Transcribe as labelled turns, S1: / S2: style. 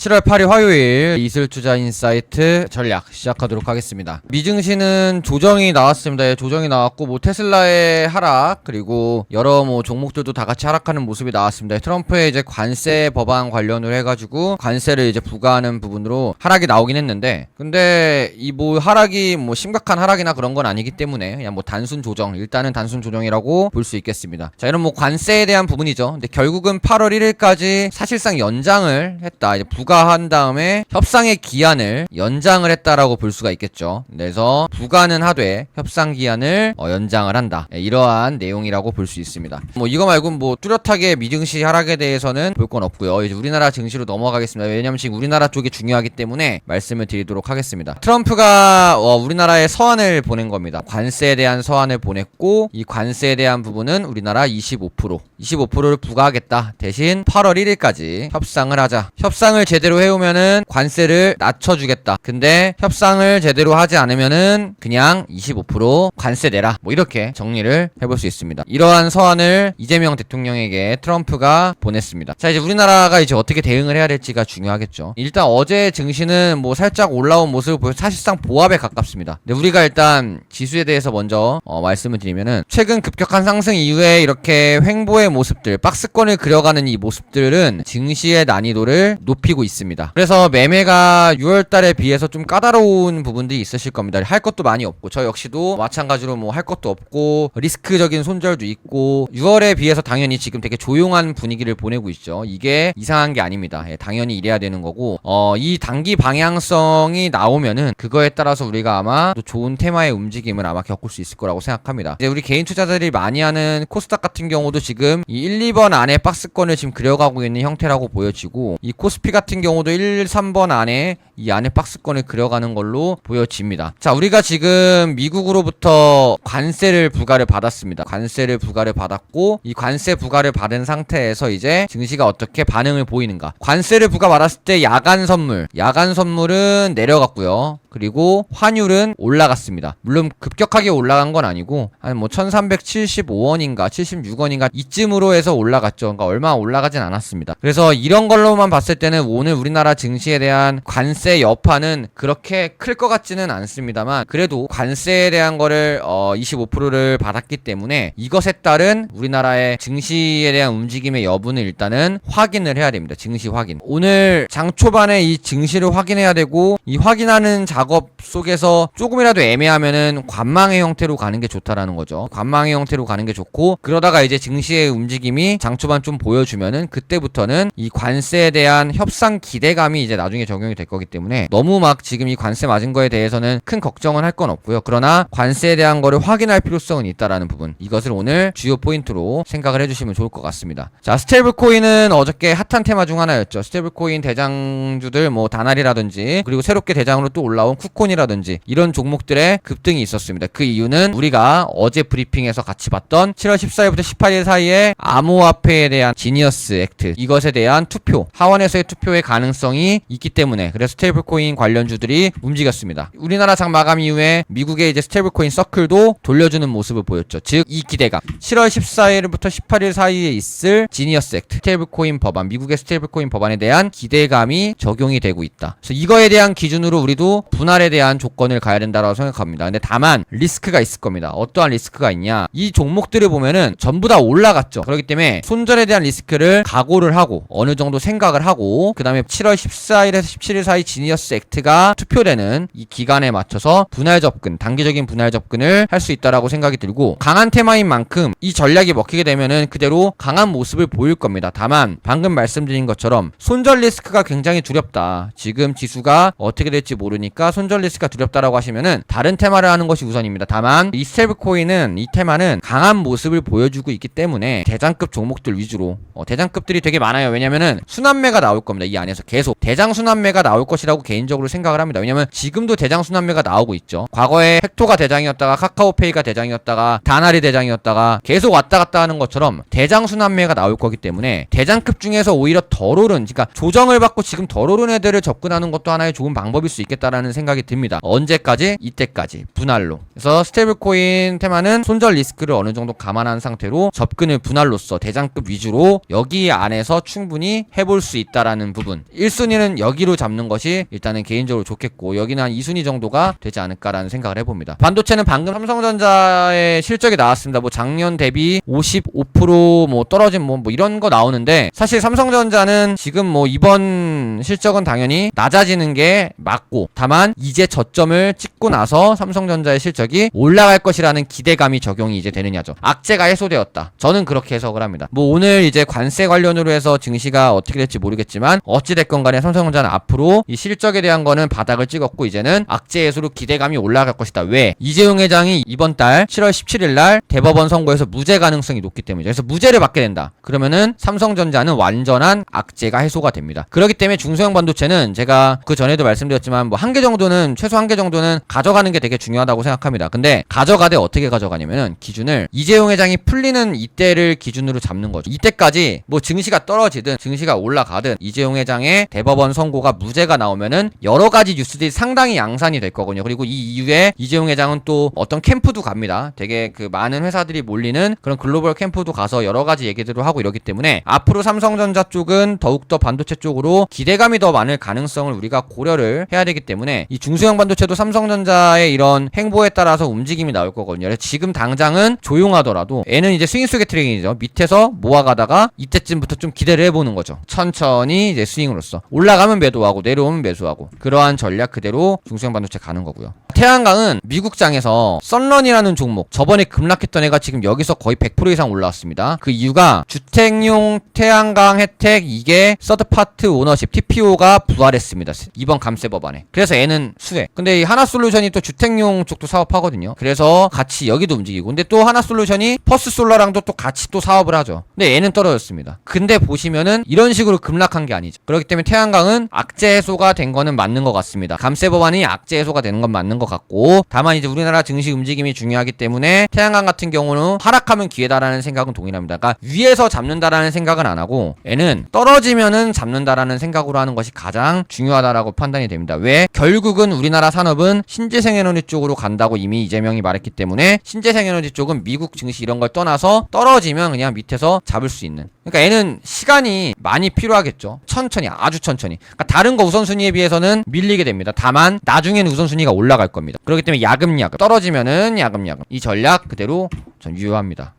S1: 7월 8일 화요일 이슬투자 인사이트 전략 시작하도록 하겠습니다. 미증시는 조정이 나왔습니다. 예, 조정이 나왔고 뭐 테슬라의 하락 그리고 여러 뭐 종목들도 다 같이 하락하는 모습이 나왔습니다. 트럼프의 이제 관세 법안 관련으로 해가지고 관세를 이제 부과하는 부분으로 하락이 나오긴 했는데, 근데 이 뭐 하락이 뭐 심각한 하락이나 그런 건 아니기 때문에 그냥 뭐 단순 조정, 일단은 단순 조정이라고 볼 수 있겠습니다. 자, 이런 뭐 관세에 대한 부분이죠. 근데 결국은 8월 1일까지 사실상 연장을 했다. 이제 부과한 다음에 협상의 기한을 연장을 했다라고 볼 수가 있겠죠. 그래서 부과는 하되 협상 기한을 연장을 한다. 이러한 내용이라고 볼 수 있습니다. 뭐 이거 말고 뭐 뚜렷하게 미증시 하락에 대해서는 볼 건 없고요. 이제 우리나라 증시로 넘어가겠습니다. 왜냐면 지금 우리나라 쪽이 중요하기 때문에 말씀을 드리도록 하겠습니다. 트럼프가 우리나라에 서한을 보낸 겁니다. 관세에 대한 서한을 보냈고, 이 관세에 대한 부분은 우리나라 25%를 부과하겠다. 대신 8월 1일까지 협상을 하자. 협상을 제대로 해오면은 관세를 낮춰주겠다. 근데 협상을 제대로 하지 않으면은 그냥 25% 관세 내라. 뭐 이렇게 정리를 해볼 수 있습니다. 이러한 서한을 이재명 대통령에게 트럼프가 보냈습니다. 자, 이제 우리나라가 이제 어떻게 대응을 해야 될지가 중요하겠죠. 일단 어제 증시는 뭐 살짝 올라온 모습을 보여 사실상 보합에 가깝습니다. 근데 우리가 일단 지수에 대해서 먼저 말씀을 드리면은, 최근 급격한 상승 이후에 이렇게 횡보의 모습들, 박스권을 그려가는 이 모습들은 증시의 난이도를 높이고 있습니다. 그래서 매매가 6월달에 비해서 좀 까다로운 부분들이 있으실 겁니다. 할 것도 많이 없고, 저 역시도 마찬가지로 뭐 할 것도 없고 리스크적인 손절도 있고, 6월에 비해서 당연히 지금 되게 조용한 분위기를 보내고 있죠. 이게 이상한 게 아닙니다. 당연히 이래야 되는 거고, 이 단기 방향성이 나오면은 그거에 따라서 우리가 아마 또 좋은 테마의 움직임을 아마 겪을 수 있을 거라고 생각합니다. 이제 우리 개인 투자자들이 많이 하는 코스닥 같은 경우도 지금 이 1, 2번 안에 박스권을 지금 그려가고 있는 형태라고 보여지고, 이 코스피 같은 경우도 1, 3번 안에 이 안에 박스권을 그려가는 걸로 보여집니다. 자, 우리가 지금 미국으로부터 관세를 부과를 받았습니다. 관세를 부과를 받았고, 이 관세 부과를 받은 상태에서 이제 증시가 어떻게 반응을 보이는가. 관세를 부과받았을 때 야간 선물은 내려갔고요. 그리고 환율은 올라갔습니다. 물론 급격하게 올라간 건 아니고 한 뭐 1375원인가 76원인가 이쯤으로 해서 올라갔죠. 그러니까 얼마 올라가진 않았습니다. 그래서 이런 걸로만 봤을 때는 오늘 우리나라 증시에 대한 관세 여파는 그렇게 클 것 같지는 않습니다만, 그래도 관세에 대한 거를 25%를 받았기 때문에 이것에 따른 우리나라의 증시에 대한 움직임의 여부는 일단은 확인을 해야 됩니다. 증시 확인. 오늘 장 초반에 이 증시를 확인해야 되고, 이 확인하는 작업 속에서 조금이라도 애매하면은 관망의 형태로 가는 게 좋다라는 거죠. 관망의 형태로 가는 게 좋고, 그러다가 이제 증시의 움직임이 장 초반 좀 보여주면은 그때부터는 이 관세에 대한 협상 기대감이 이제 나중에 적용이 될 거기 때문에 너무 막 지금 이 관세 맞은 거에 대해서는 큰 걱정은 할 건 없고요. 그러나 관세에 대한 거를 확인할 필요성은 있다라는 부분, 이것을 오늘 주요 포인트로 생각을 해주시면 좋을 것 같습니다. 자, 스테이블 코인은 어저께 핫한 테마 중 하나였죠. 스테이블 코인 대장주들 뭐 다나리라든지, 그리고 새롭게 대장으로 또 올라온 쿠콘이라든지 이런 종목들의 급등이 있었습니다. 그 이유는 우리가 어제 브리핑에서 같이 봤던 7월 14일부터 18일 사이에 암호화폐에 대한 지니어스 액트, 이것에 대한 투표, 하원에서의 투표의 가능성이 있기 때문에, 그래서 스테이블 코인 관련주들이 움직였습니다. 우리나라 장 마감 이후에 미국의 이제 스테이블 코인 서클도 돌려주는 모습을 보였죠. 즉, 이 기대감, 7월 14일부터 18일 사이에 있을 지니어스 액트, 스테이블 코인 법안, 미국의 스테이블 코인 법안에 대한 기대감이 적용이 되고 있다. 그래서 이거에 대한 기준으로 우리도 분할에 대한 조건을 가야 된다고 생각합니다. 근데 다만 리스크가 있을 겁니다. 어떠한 리스크가 있냐, 이 종목들을 보면은 전부 다 올라갔죠. 그렇기 때문에 손절에 대한 리스크를 각오를 하고 어느 정도 생각을 하고, 그 다음에 7월 14일에서 17일 사이 지니어스 액트가 투표되는 이 기간에 맞춰서 분할 접근, 단기적인 분할 접근을 할 수 있다라고 생각이 들고, 강한 테마인 만큼 이 전략이 먹히게 되면은 그대로 강한 모습을 보일 겁니다. 다만 방금 말씀드린 것처럼 손절 리스크가 굉장히 두렵다, 지금 지수가 어떻게 될지 모르니까 손절 리스크가 두렵다라고 하시면은 다른 테마를 하는 것이 우선입니다. 다만 이 스테이블 코인은, 이 테마는 강한 모습을 보여주고 있기 때문에 대장급 종목들 위주로, 대장급들이 되게 많아요. 왜냐면은 순환매가 나올 겁니다. 이 안에서 계속 대장 순환매가 나올 것이 것이라고 개인적으로 생각을 합니다. 왜냐면 지금도 대장 순환매가 나오고 있죠. 과거에 헥토가 대장이었다가 카카오페이가 대장이었다가 다나리 대장이었다가 계속 왔다 갔다 하는 것처럼 대장 순환매가 나올 거기 때문에 대장급 중에서 오히려 덜 오른, 그러니까 조정을 받고 지금 덜 오른 애들을 접근하는 것도 하나의 좋은 방법일 수 있겠다라는 생각이 듭니다. 언제까지? 이때까지 분할로. 그래서 스테이블코인 테마는 손절 리스크를 어느 정도 감안한 상태로 접근을 분할로써 대장급 위주로 여기 안에서 충분히 해볼 수 있다라는 부분. 1순위는 여기로 잡는 것이 일단은 개인적으로 좋겠고, 여기는 한 2순위 정도가 되지 않을까라는 생각을 해봅니다. 반도체는 방금 삼성전자의 실적이 나왔습니다. 뭐 작년 대비 55% 떨어진 뭐 이런 거 나오는데, 사실 삼성전자는 지금 뭐 이번 실적은 당연히 낮아지는 게 맞고, 다만 이제 저점을 찍고 나서 삼성전자의 실적이 올라갈 것이라는 기대감이 적용이 이제 되느냐죠. 악재가 해소되었다. 저는 그렇게 해석을 합니다. 뭐 오늘 이제 관세 관련으로 해서 증시가 어떻게 될지 모르겠지만 어찌됐건 간에 삼성전자는 앞으로 이 실적에 대한 거는 바닥을 찍었고 이제는 악재 해소로 기대감이 올라갈 것이다. 왜? 이재용 회장이 이번 달 7월 17일 날 대법원 선고에서 무죄 가능성이 높기 때문이죠. 그래서 무죄를 받게 된다. 그러면은 삼성전자는 완전한 악재가 해소가 됩니다. 그렇기 때문에 중소형 반도체는 제가 그 전에도 말씀드렸지만 뭐 한 개 정도는, 최소 한 개 정도는 가져가는 게 되게 중요하다고 생각합니다. 근데 가져가되 어떻게 가져가냐면은 기준을 이재용 회장이 풀리는 이때를 기준으로 잡는 거죠. 이때까지 뭐 증시가 떨어지든 증시가 올라가든 이재용 회장의 대법원 선고가 무죄가 나오면은 여러 가지 뉴스들이 상당히 양산이 될 거거든요. 그리고 이 이후에 이재용 회장은 또 어떤 캠프도 갑니다. 되게 그 많은 회사들이 몰리는 그런 글로벌 캠프도 가서 여러 가지 얘기들을 하고 이러기 때문에 앞으로 삼성전자 쪽은 더욱더 반도체 쪽으로 기대감이 더 많을 가능성을 우리가 고려를 해야 되기 때문에 이 중소형 반도체도 삼성전자의 이런 행보에 따라서 움직임이 나올 거거든요. 그래서 지금 당장은 조용하더라도 얘는 이제 스윙 속의 트레이딩이죠. 밑에서 모아가다가 이때쯤부터 좀 기대를 해보는 거죠. 천천히 이제 스윙으로서 올라가면 매도하고 내려오면 매수하고, 그러한 전략 그대로 중소형 반도체 가는 거고요. 태양광은 미국장에서 썬런이라는 종목, 저번에 급락했던 애가 지금 여기서 거의 100% 이상 올라왔습니다. 그 이유가 주택용 태양광 혜택, 이게 서드파트 오너십 TPO가 부활했습니다. 이번 감세 법안에. 그래서 얘는 수혜. 근데 이 하나솔루션이 또 주택용 쪽도 사업하거든요. 그래서 같이 여기도 움직이고, 근데 또 하나솔루션이 퍼스솔라랑도 또 같이 또 사업을 하죠. 근데 얘는 떨어졌습니다. 근데 보시면은 이런 식으로 급락한 게 아니죠. 그렇기 때문에 태양광은 악재 해소가 된 거는 맞는 것 같습니다. 감세 법안이 악재 해소가 되는 건 맞는 것 같고, 다만 이제 우리나라 증시 움직임이 중요하기 때문에 태양광 같은 경우는 하락하면 기회다라는 생각은 동일합니다. 그러니까 위에서 잡는다라는 생각은 안 하고 얘는 떨어지면은 잡는다라는 생각으로 하는 것이 가장 중요하다라고 판단이 됩니다. 왜? 결국은 우리나라 산업은 신재생에너지 쪽으로 간다고 이미 이재명이 말했기 때문에 신재생에너지 쪽은 미국 증시 이런 걸 떠나서 떨어지면 그냥 밑에서 잡을 수 있는, 그러니까 얘는 시간이 많이 필요하겠죠. 천천히, 아주 천천히. 그러니까 다른 거 우선순위에 비해서는 밀리게 됩니다. 다만 나중에는 우선순위가 올라갈 겁니다. 그렇기 때문에 야금야금, 떨어지면은 야금야금, 이 전략 그대로 전 유효합니다.